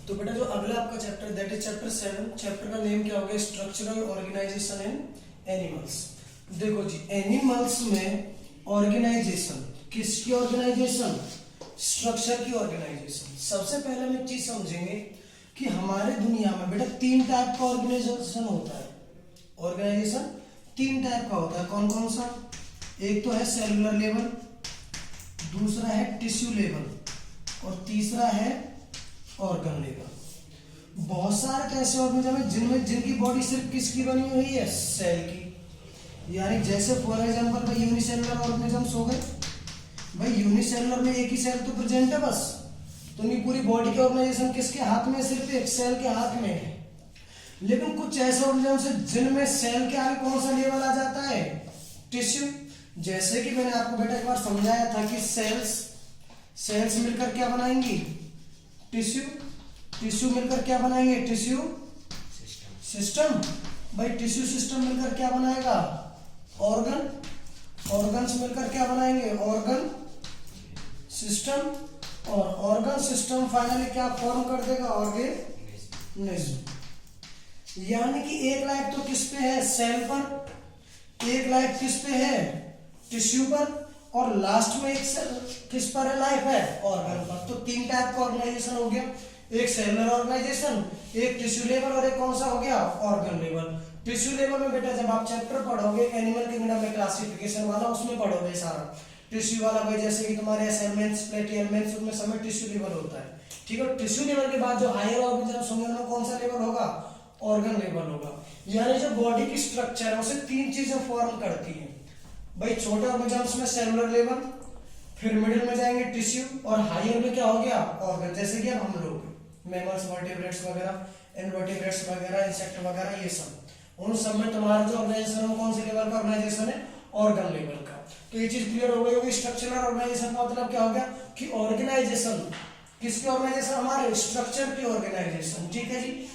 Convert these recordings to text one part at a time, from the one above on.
तो बेटा जो अगला आपका chapter that is chapter 7, chapter का नेम क्या होगा? स्ट्रक्चरल ऑर्गेनाइजेशन इन एनिमल्स। देखो जी, एनिमल्स में ऑर्गेनाइजेशन, किसकी ऑर्गेनाइजेशन? स्ट्रक्चर की ऑर्गेनाइजेशन। सबसे पहले हम एक चीज समझेंगे कि हमारे दुनिया में बेटा 3 टाइप का ऑर्गेनाइजेशन होता है। ऑर्गेनाइजेशन 3 टाइप का होता है। कौन कौन सा? एक तो है सेलुलर लेवल, दूसरा है टिश्यू लेवल और तीसरा है ऑर्गन लेवल। बहुत सारे ऐसे ऑर्गेनिज्म हैं जिनमें जिनकी बॉडी सिर्फ किसकी बनी हुई है? सेल की। यानी जैसे फॉर एग्जांपल भाई यूनिसेलुलर ऑर्गेनिजम्स हो गए। भाई यूनिसेलुलर में एक ही सेल तो प्रेजेंट है बस, तो उनकी पूरी बॉडी की ऑर्गेनाइजेशन किसके हाथ में? सिर्फ एक सेल के हाथ में है। लेकिन कुछ ऐसे ऑर्गेनिजम्स हैं जिनमें सेल के आगे कौन सा लेवल आ जाता है? टिश्यू। जैसे कि मैंने आपको बेटा एक बार समझाया था कि सेल्स मिलकर क्या बनाएंगी? टिश्यू। टिश्यू मिलकर क्या बनाएंगे? Tissue system. भाई टिश्यू सिस्टम मिलकर क्या बनाएगा? ऑर्गन। ऑर्गन्स मिलकर क्या बनाएंगे? Organ system. और ऑर्गन सिस्टम फाइनली क्या फॉर्म कर देगा? ऑर्गेनिज्म। यानी कि एक लाइफ तो किस पे है? सेल पर। एक लाइफ किस पे है? टिश्यू पर। और लास्ट में एक किस पर है? लाइफ है ऑर्गन पर। तो 3 टाइप का ऑर्गेनाइजेशन हो गया। एक सेलुलर ऑर्गेनाइजेशन, एक टिश्यू लेवल और एक कौन सा हो गया? Organ level. टिश्यू लेवल में बेटा जब आप चैप्टर पढ़ोगे एनिमल किंगडम में क्लासिफिकेशन वाला, उसमें पढ़ोगे सारा टिश्यू वाला। भाई जैसे कि तुम्हारे एलिमेंट्स, प्लेटी एलिमेंट्स, उनमें सब में टिश्यू लेवल होता है। ठीक है। टिश्यू लेवल के बाद जो हायर ऑर्गेनिजम्स होंगे उनमें कौन सा लेवल होगा? ऑर्गन लेवल होगा। यानी जो बॉडी की स्ट्रक्चर है उसे 3 चीजें फॉर्म करती है। भाई छोटे ऑर्गेनिजम्स में सेलुलर लेवल, फिर मिडिल में जाएंगे टिश्यू और हायर में क्या हो गया? ऑर्गन। जैसे कि अब हम लोग मैमल्स, वर्टिब्रेट्स वगैरह, इनवर्टिब्रेट्स वगैरह, इंसेक्ट वगैरह, ये सब, उन सब में तुम्हारा जो ऑर्गेनाइजेशन है वो कौन से लेवल का ऑर्गेनाइजेशन है? ऑर्गन लेवल का। तो ये चीज क्लियर हो गई होगी। स्ट्रक्चरल ऑर्गेनाइजेशन का मतलब क्या हो गया कि ऑर्गेनाइजेशन किसकी ऑर्गेनाइजेशन? हमारे स्ट्रक्चर की ऑर्गेनाइजेशन। ठीक है जी।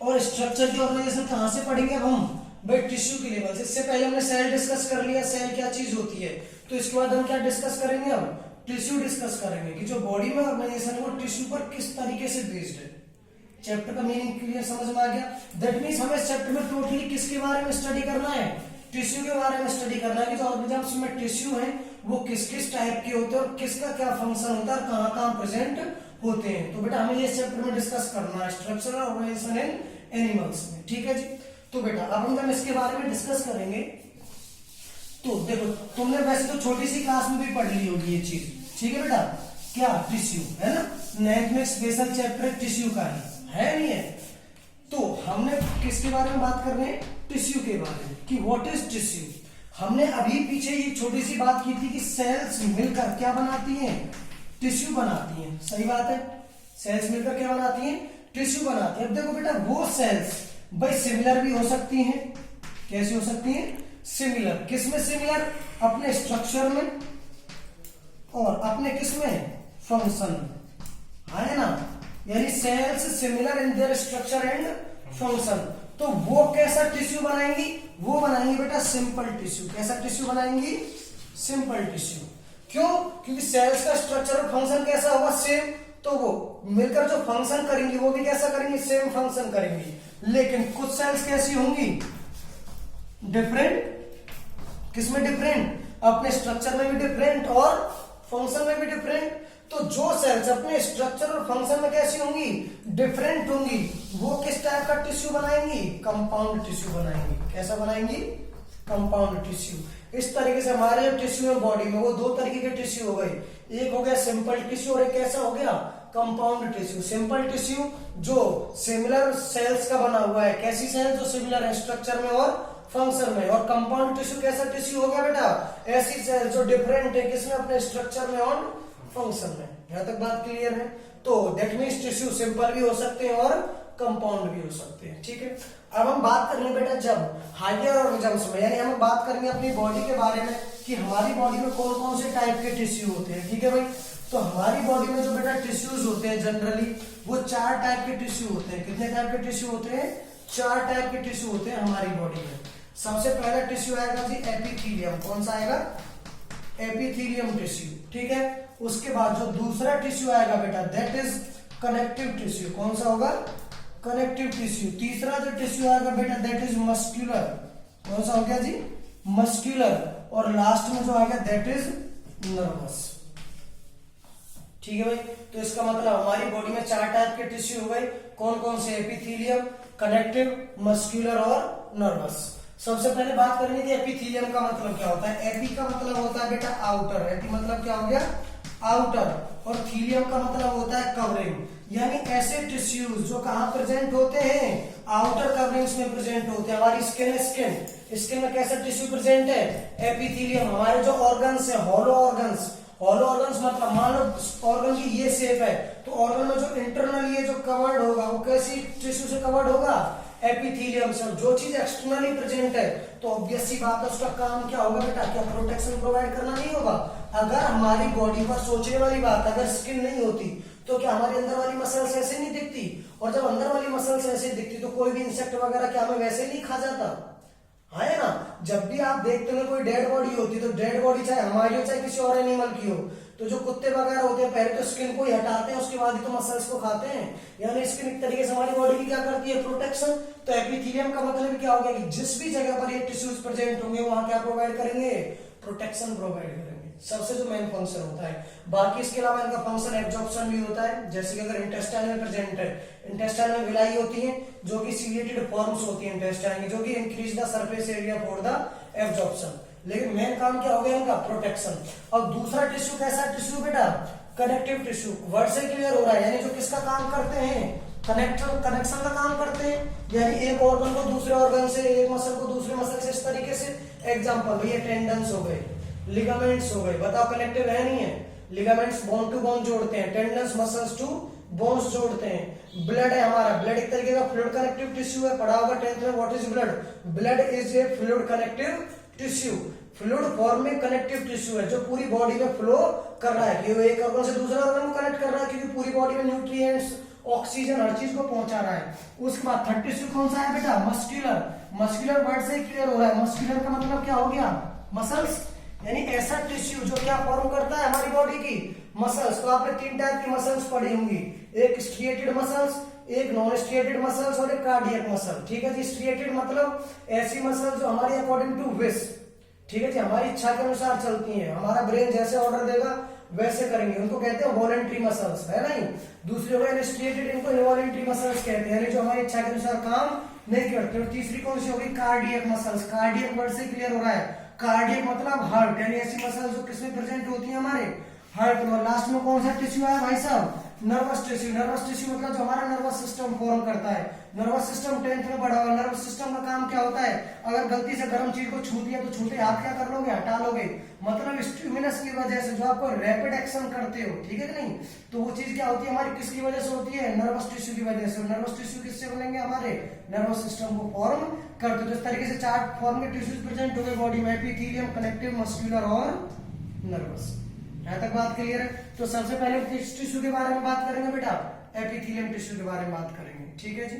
और स्ट्रक्चर की ऑर्गेनाइजेशन कहां से पढ़ेंगे हम? भाई टिश्यू के लेवल से। इससे पहले हमने सेल डिस्कस कर लिया, सेल क्या चीज होती है। तो इसके बाद हम क्या डिस्कस करेंगे? अब टिश्यू डिस्कस करेंगे कि जो बॉडी में ऑर्गेनाइजेशन है वो टिश्यू पर किस तरीके से बेस्ड है। चैप्टर का मीनिंग क्लियर समझ में आ गया? दैट मींस हमें चैप्टर में टोटली किसके बारे में स्टडी करना है? टिश्यू के बारे में स्टडी करना है कि जो ऑर्गेनिजम्स में टिश्यू है वो किस किस टाइप के होते हैं और किसका क्या फंक्शन होता है, कहां कहां प्रेजेंट होते हैं। तो बेटा हमें ये चैप्टर में डिस्कस करना है, स्ट्रक्चरल ऑर्गेनाइजेशन इन एनिमल्स में। ठीक है जी। तो बेटा अब हम इसके बारे में डिस्कस करेंगे। तो देखो, तुमने वैसे तो छोटी सी क्लास में भी पढ़ ली होगी ये चीज। ठीक है बेटा, क्या? टिश्यू है ना। नाइन्थ में स्पेशल चैप्टर टिश्यू का है नहीं है? तो हमने किसके बारे में बात कर रहे हैं? टिश्यू के बारे में कि व्हाट इज टिश्यू। हमने अभी पीछे ये छोटी सी बात की थी कि सेल्स मिलकर क्या बनाती हैं? टिश्यू बनाती हैं। सही बात है। सेल्स मिलकर क्या बनाती हैं? टिश्यू बनाती हैं। अब देखो बेटा, वो सेल्स भाई सिमिलर भी हो सकती हैं। कैसी हो सकती हैं? सिमिलर। किसमें सिमिलर? अपने स्ट्रक्चर में और अपने किसमें? फंक्शन में। है ना। यानी cells similar in their structure and function. तो वो कैसा टिश्यू बनाएंगी? वो बनाएंगी बेटा सिंपल टिश्यू। कैसा टिश्यू बनाएंगी? Simple tissue. क्यों? क्योंकि सेल्स का स्ट्रक्चर और फंक्शन कैसा होगा? सेम। तो वो मिलकर जो फंक्शन करेंगी वो भी कैसा करेंगी? सेम फंक्शन करेंगी। लेकिन कुछ सेल्स कैसी होंगी? डिफरेंट। किसमें डिफरेंट? अपने स्ट्रक्चर में भी डिफरेंट और फंक्शन में भी डिफरेंट। तो जो सेल्स अपने स्ट्रक्चर और फंक्शन में कैसी होंगी? डिफरेंट होंगी, वो किस टाइप का टिश्यू बनाएंगी? कंपाउंड टिश्यू बनाएंगी। कैसा बनाएंगी? Compound tissue. इस तरीके से हमारे टिश्यू है बॉडी में, वो 2 तरीके के टिश्यू हो गए। एक हो गया सिंपल टिश्यू और एक कैसा हो गया? Compound tissue. सिंपल टिश्यू जो सिमिलर सेल्स का बना हुआ है। कैसी सेल्स? जो सिमिलर है स्ट्रक्चर में और फंक्शन में। और कंपाउंड टिश्यू कैसा टिश्यू हो गया बेटा? ऐसी सेल्स जो डिफरेंट है किसमें? अपने स्ट्रक्चर में और फंक्शन में। यहां तक बात क्लियर है? तो दैट मींस टिश्यू सिंपल भी हो सकते हैं और कंपाउंड भी हो सकते हैं। ठीक है। अब हम बात करेंगे बेटा जब हायर ऑर्गेनिजम्स में, यानी हम बात करेंगे अपनी बॉडी के बारे में कि हमारी बॉडी में कौन कौन से टाइप के टिश्यू होते हैं। ठीक है भाई। तो हमारी बॉडी में जो बेटा टिश्यूज होते हैं जनरली वो 4 टाइप के टिश्यू होते हैं। कितने टाइप के टिश्यू होते हैं? 4 टाइप के टिश्यू होते हैं हमारी बॉडी में। सबसे पहला टिश्यू आएगा जी एपिथेलियम। कौन सा आएगा? Epithelium tissue. ठीक है। उसके बाद जो दूसरा टिश्यू आएगा बेटा दैट इज कनेक्टिव टिश्यू। कौन सा होगा? Connective tissue. तीसरा जो टिश्यू आएगा बेटा दैट इज मस्क्यूलर। कौन सा हो गया जी? मस्क्यूलर। और लास्ट में जो आएगा दैट इज नर्वस। ठीक है भाई, तो इसका मतलब हमारी बॉडी में 4 टाइप के टिश्यू हो गए। कौन कौन से? एपिथेलियम, कनेक्टिव, मस्क्यूलर और नर्वस। सबसे पहले बात करनी थी एपिथेलियम का मतलब क्या होता है। एपी का मतलब होता है बेटा आउटर। एपी मतलब क्या हो गया? आउटर। और थीलियम का मतलब होता है कवरिंग। यानी ऐसे टिश्यूज जो कहां प्रेजेंट होते हैं? आउटर कवरिंग्स में प्रेजेंट होते हैं। हमारी स्किन है, स्किन में कैसा टिश्यू प्रेजेंट है? एपिथेलियम। हमारे जो ऑर्गन्स है, हॉलो ऑर्गन्स मतलब मान लो ऑर्गन की ये शेप है, तो ऑर्गन में जो इंटरनल ये जो कवर्ड होगा वो कैसी टिश्यू से कवर्ड होगा? एपिथेलियम से। जो चीज एक्सटर्नली प्रेजेंट है तो ऑब्वियस सी बात है उसका काम क्या होगा बेटा? क्या प्रोटेक्शन प्रोवाइड करना नहीं होगा? अगर हमारी बॉडी पर सोचने वाली बात, अगर स्किन नहीं होती तो क्या हमारी अंदर वाली मसल्स ऐसे नहीं दिखती? और जब अंदर वाली मसल्स ऐसे दिखती तो कोई भी इंसेक्ट वगैरह क्या हमें वैसे नहीं खा जाता? है ना? जब भी आप देखते हो कोई डेड बॉडी होती है तो डेड बॉडी चाहे हमारी हो चाहे किसी और एनिमल की हो, तो जो कुत्ते वगैरह होते हैं पहले तो स्किन को ही हटाते हैं, उसके बाद ही तो मसल्स को खाते हैं। यानी स्किन एक तरीके से हमारी बॉडी की क्या करती है? प्रोटेक्शन। तो एपिथेलियम का मतलब क्या हो गया कि जिस भी जगह पर ये टिश्यूज प्रेजेंट होंगे वहां क्या प्रोवाइड करेंगे? प्रोटेक्शन प्रोवाइड करेंगे। सबसे जो मेन फंक्शन होता है। बाकी इसके अलावा इनका फंक्शन एब्जॉर्प्शन भी होता है। जैसे कि अगर इंटेस्टाइन में प्रेजेंट है, इंटेस्टाइन में विलाई होती है जो कि सीलिएटेड फॉर्म्स होती है इंटेस्टाइन की, जो कि increase the surface area for the absorption. लेकिन मेन काम क्या हो गया इनका? प्रोटेक्शन। और दूसरा टिश्यू कैसा टिश्यू बेटा? Connective tissue. वर्ड से क्लियर हो रहा है? यानी जो किसका काम करते हैं? कनेक्शन का काम करते हैं। यानी एक ऑर्गन को दूसरे ऑर्गन से, एक मसल को दूसरे मसल से, इस तरीके से। एग्जांपल भैया टेंडन्स हो गए, लिगामेंट्स हो गए। बताओ कनेक्टिव है नहीं है? लिगामेंट्स बोन टू बोन जोड़ते हैं, टेंडन्स मसल्स टू बोन्स जोड़ते हैं। ब्लड है हमारा, ब्लड एक तरीके का फ्लूइड कनेक्टिव टिश्यू है। पढ़ा होगा 10th में what is blood? Blood is a fluid connective tissue. Fluid form में कनेक्टिव टिश्यू है जो पूरी बॉडी में फ्लो कर रहा है, कि वो एक ऑर्गन से दूसरे ऑर्गन को कनेक्ट कर रहा है, क्योंकि पूरी बॉडी में न्यूट्रिएंट्स, ऑक्सीजन, हर चीज को पहुंचा रहा है। उसके बाद थर्ड टिश्यू कौन सा है बेटा? मस्क्यूलर। मस्क्यूलर वर्ड से क्लियर हो रहा है। मस्क्यूलर का मतलब क्या हो गया? मसल्स। यानी ऐसा टिश्यू जो क्या फॉर्म करता है? हमारी बॉडी की मसल्स। तो आपने 3 टाइप की मसल्स पढ़ी होंगी, एक स्ट्रिएटेड मसल्स, एक नॉन स्ट्रिएटेड मसल्स और एक कार्डियक मसल। ठीक है जी। स्ट्रिएटेड मतलब ऐसी मसल जो हमारी अकॉर्डिंग टू विश, ठीक है जी, हमारी इच्छा के अनुसार चलती हैं। हमारा ब्रेन जैसे ऑर्डर देगा वैसे करेंगे, उनको कहते हैं वॉलंटरी मसल्स, है नहीं? दूसरी हो गई स्ट्रिएटेड, इनको इनवॉलंटरी मसल्स कहते हैं, जो हमारी इच्छा के अनुसार काम नहीं करते। और तीसरी कौन सी होगी? Cardiac muscles. कार्डियक वर्ड से क्लियर हो रहा है? कार्डियक मतलब हार्ट, यानी ऐसी मसल्स जो किसमें प्रेजेंट होती है? हमारे हार्ट में। लास्ट में कौन सा टिश्यू आया भाई साहब? Nervous tissue. नर्वस टिश्यू मतलब जो हमारा नर्वस सिस्टम फॉर्म करता है। नर्वस सिस्टम 10th में पढ़ा हुआ। नर्वस सिस्टम का काम क्या होता है? अगर गलती से गर्म चीज को छू दिया तो छूते आप क्या कर लोगे? हटा लोगे। मतलब स्टिमुलस की वजह से जो आपको रैपिड एक्शन करते हो, ठीक है कि नहीं, तो वो चीज क्या होती है हमारी? किसकी वजह से होती है? नर्वस टिश्यू की वजह से। नर्वस टिश्यू किससे बनेंगे? हमारे नर्वस सिस्टम को फॉर्म करते। तो इस तरीके से 4 फॉर्म के टिश्यूज प्रेजेंट हो गए बॉडी में, एपिथेलियम, कनेक्टिव, मस्क्यूलर और नर्वस। यहां तक बात क्लियर है? तो सबसे पहले किस टिश्यू के बारे में बात करेंगे बेटा? एपिथेलियम टिश्यू के बारे में बात करेंगे। ठीक है जी।